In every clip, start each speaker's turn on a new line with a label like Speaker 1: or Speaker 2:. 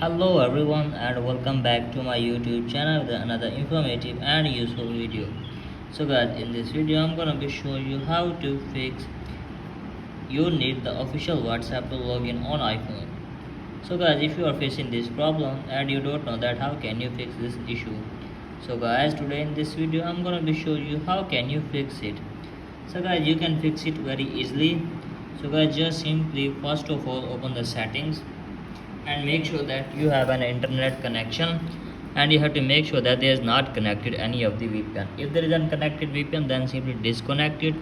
Speaker 1: Hello everyone and welcome back to my YouTube channel with another informative and useful video. So guys, in this video I'm gonna be showing you how to fix you need the official WhatsApp to log in on iPhone. So guys, if you are facing this problem and you don't know that how can you fix this issue. So guys, today in this video I'm gonna be showing you how can you fix it. So guys, you can fix it very easily. So guys, just simply first of all open the settings and make sure that you have an internet connection, and you have to make sure that there is not connected any of the VPN. If there is unconnected VPN, then simply disconnect it,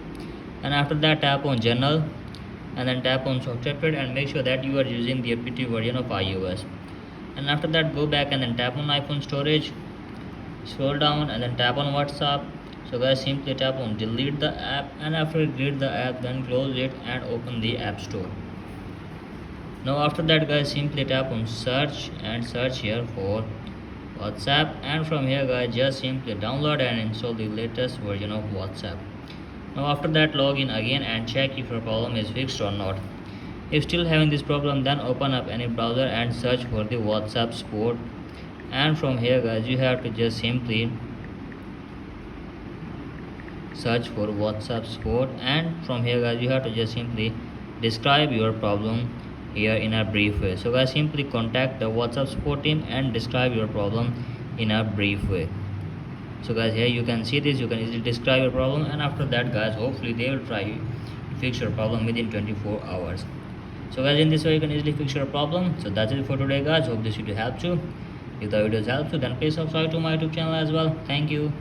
Speaker 1: and after that tap on general and then tap on software and make sure that you are using the updated version of iOS. And after that go back and then tap on iPhone storage, scroll down and then tap on WhatsApp. So guys, simply tap on delete the app, and after delete the app then close it and open the app store. Now after that guys, simply tap on search and search here for WhatsApp, and from here guys just simply download and install the latest version of WhatsApp. Now after that log in again and check if your problem is fixed or not. If still having this problem, then open up any browser and search for the WhatsApp support, and from here guys you have to just simply search for WhatsApp support, and from here guys you have to just simply describe your problem here in a brief way. So guys, simply contact the WhatsApp support team and describe your problem in a brief way. So guys, here you can see this, you can easily describe your problem, and after that guys hopefully they will try to fix your problem within 24 hours. So guys, in this way you can easily fix your problem. So that's it for today guys, hope this video helped you. If the videos helped you, then please subscribe to my YouTube channel as well. Thank you.